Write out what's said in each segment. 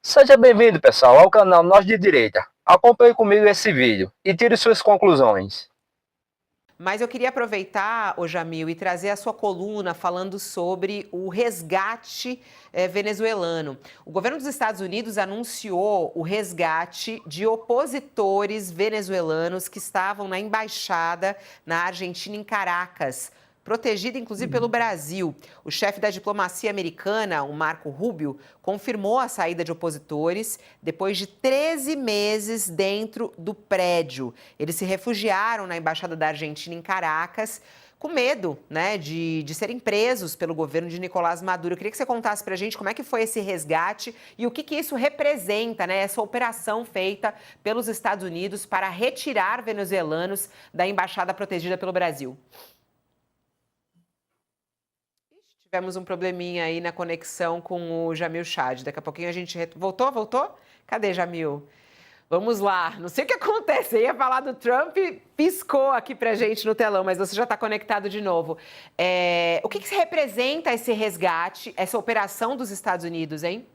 Seja bem-vindo, pessoal, ao canal Nós de Direita. Acompanhe comigo esse vídeo e tire suas conclusões. Mas eu queria aproveitar, ô Jamil, e trazer a sua coluna falando sobre o resgate venezuelano. O governo dos Estados Unidos anunciou o resgate de opositores venezuelanos que estavam na embaixada na Argentina, em Caracas, protegida inclusive pelo Brasil. O chefe da diplomacia americana, o Marco Rubio, confirmou a saída de opositores depois de 13 meses dentro do prédio. Eles se refugiaram na embaixada da Argentina em Caracas, com medo, né, de serem presos pelo governo de Nicolás Maduro. Eu queria que você contasse para a gente como é que foi esse resgate e o que isso representa, né, essa operação feita pelos Estados Unidos para retirar venezuelanos da embaixada protegida pelo Brasil. Tivemos um probleminha aí na conexão com o Jamil Chad. Daqui a pouquinho a gente... Voltou? Voltou? Cadê, Jamil? Vamos lá. Não sei o que acontece. Eu ia falar do Trump, piscou aqui pra gente no telão, mas você já está conectado de novo. O que representa esse resgate, essa operação dos Estados Unidos, hein?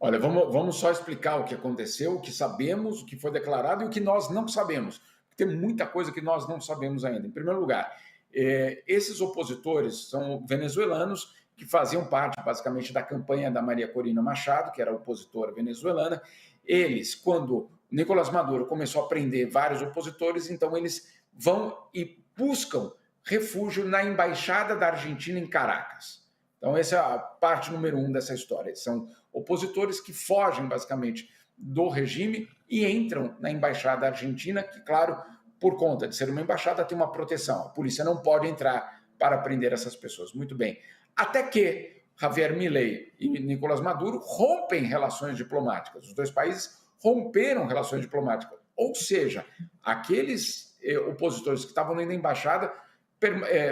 Olha, vamos só explicar o que aconteceu, o que sabemos, o que foi declarado e o que nós não sabemos. Tem muita coisa que nós não sabemos ainda. Em primeiro lugar, esses opositores são venezuelanos que faziam parte, basicamente, da campanha da Maria Corina Machado, que era opositora venezuelana. Eles, quando Nicolás Maduro começou a prender vários opositores, então eles vão e buscam refúgio na Embaixada da Argentina em Caracas. Então, essa é a parte número 1 dessa história. São opositores que fogem, basicamente, do regime e entram na Embaixada Argentina, que, claro, por conta de ser uma embaixada, tem uma proteção. A polícia não pode entrar para prender essas pessoas. Muito bem. Até que Javier Milei e Nicolás Maduro rompem relações diplomáticas. Os dois países romperam relações diplomáticas. Ou seja, aqueles opositores que estavam dentro da embaixada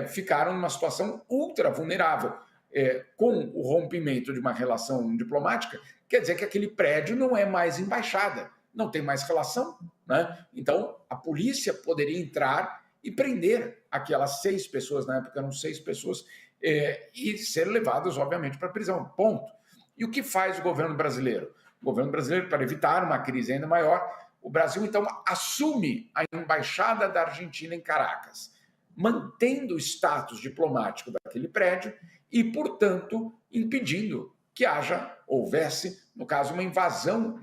ficaram numa situação ultra vulnerável. Com o rompimento de uma relação diplomática, quer dizer que aquele prédio não é mais embaixada, não tem mais relação, né? Então, a polícia poderia entrar e prender aquelas 6 pessoas, na época eram 6 pessoas, e ser levadas, obviamente, para a prisão, ponto. E o que faz o governo brasileiro? O governo brasileiro, para evitar uma crise ainda maior, o Brasil, então, assume a embaixada da Argentina em Caracas, mantendo o status diplomático daquele prédio e, portanto, impedindo que houvesse, no caso, uma invasão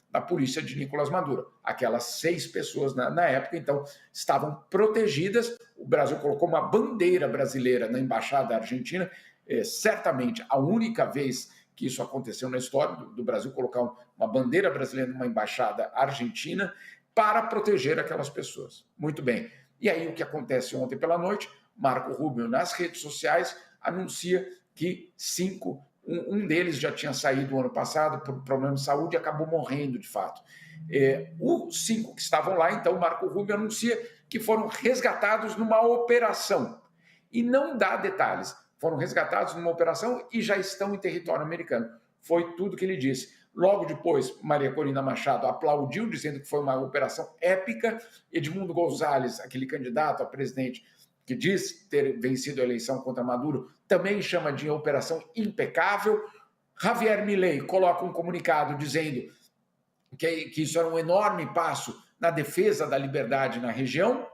da polícia de Nicolás Maduro. Aquelas 6 pessoas, na época, então, estavam protegidas. O Brasil colocou uma bandeira brasileira na embaixada argentina, certamente a única vez que isso aconteceu na história do Brasil colocar uma bandeira brasileira numa embaixada argentina para proteger aquelas pessoas. Muito bem. E aí o que acontece ontem pela noite? Marco Rubio, nas redes sociais, anuncia que 5, um deles já tinha saído ano passado por problema de saúde e acabou morrendo, de fato. Os 5 que estavam lá, então, Marco Rubio anuncia que foram resgatados numa operação. E não dá detalhes. Foram resgatados numa operação e já estão em território americano. Foi tudo que ele disse. Logo depois, Maria Corina Machado aplaudiu, dizendo que foi uma operação épica. Edmundo Gonzalez, aquele candidato a presidente que diz ter vencido a eleição contra Maduro, também chama de operação impecável. Javier Milei coloca um comunicado dizendo que isso era um enorme passo na defesa da liberdade na região,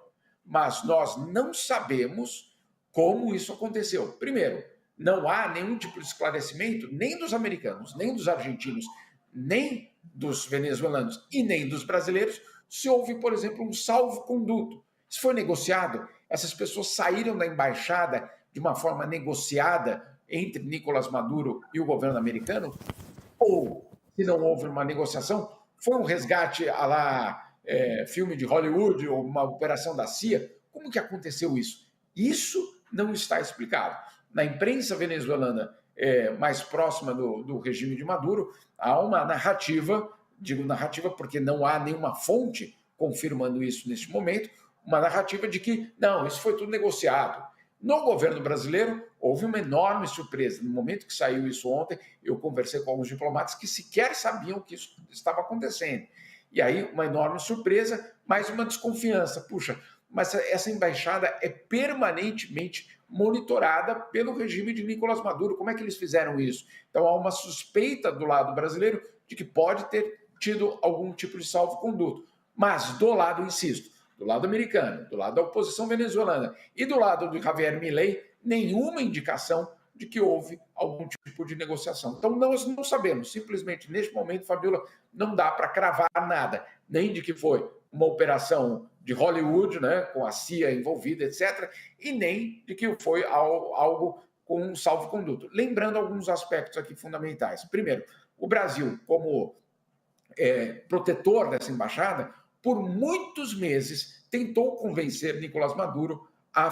mas nós não sabemos como isso aconteceu. Primeiro, não há nenhum tipo de esclarecimento, nem dos americanos, nem dos argentinos, nem dos venezuelanos e nem dos brasileiros, se houve, por exemplo, um salvo-conduto. Isso foi negociado. Essas pessoas saíram da embaixada de uma forma negociada entre Nicolás Maduro e o governo americano? Ou, se não houve uma negociação, foi um resgate à la filme de Hollywood ou uma operação da CIA? Como que aconteceu isso? Isso não está explicado. Na imprensa venezuelana mais próxima do regime de Maduro, há uma narrativa, digo narrativa porque não há nenhuma fonte confirmando isso neste momento, uma narrativa de que, não, isso foi tudo negociado. No governo brasileiro, houve uma enorme surpresa. No momento que saiu isso ontem, eu conversei com alguns diplomatas que sequer sabiam que isso estava acontecendo. E aí, uma enorme surpresa, mais uma desconfiança. Puxa, mas essa embaixada é permanentemente monitorada pelo regime de Nicolás Maduro. Como é que eles fizeram isso? Então há uma suspeita do lado brasileiro de que pode ter tido algum tipo de salvo-conduto. Mas do lado, insisto, do lado americano, do lado da oposição venezuelana e do lado do Javier Milei, nenhuma indicação de que houve algum tipo de negociação. Então, nós não sabemos. Simplesmente, neste momento, Fabiola, não dá para cravar nada, nem de que foi uma operação de Hollywood, né, com a CIA envolvida, etc., e nem de que foi algo com um salvo-conduto. Lembrando alguns aspectos aqui fundamentais. Primeiro, o Brasil, como protetor dessa embaixada, por muitos meses tentou convencer Nicolás Maduro a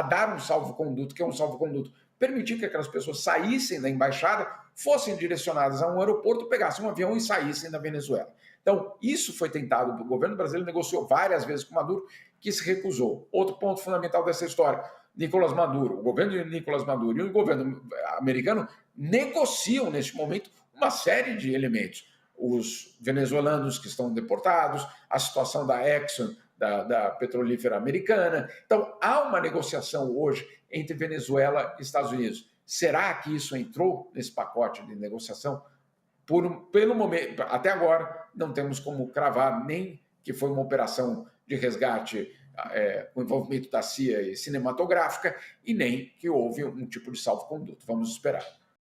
dar um salvo-conduto, que é um salvo-conduto, permitir que aquelas pessoas saíssem da embaixada, fossem direcionadas a um aeroporto, pegassem um avião e saíssem da Venezuela. Então, isso foi tentado, o governo brasileiro negociou várias vezes com Maduro, que se recusou. Outro ponto fundamental dessa história, Nicolás Maduro, o governo de Nicolás Maduro e o governo americano negociam, neste momento, uma série de elementos. Os venezuelanos que estão deportados, a situação da Exxon, da petrolífera americana. Então, há uma negociação hoje entre Venezuela e Estados Unidos. Será que isso entrou nesse pacote de negociação? Pelo momento, até agora, não temos como cravar nem que foi uma operação de resgate com envolvimento da CIA e cinematográfica, e nem que houve um tipo de salvo-conduto. Vamos esperar.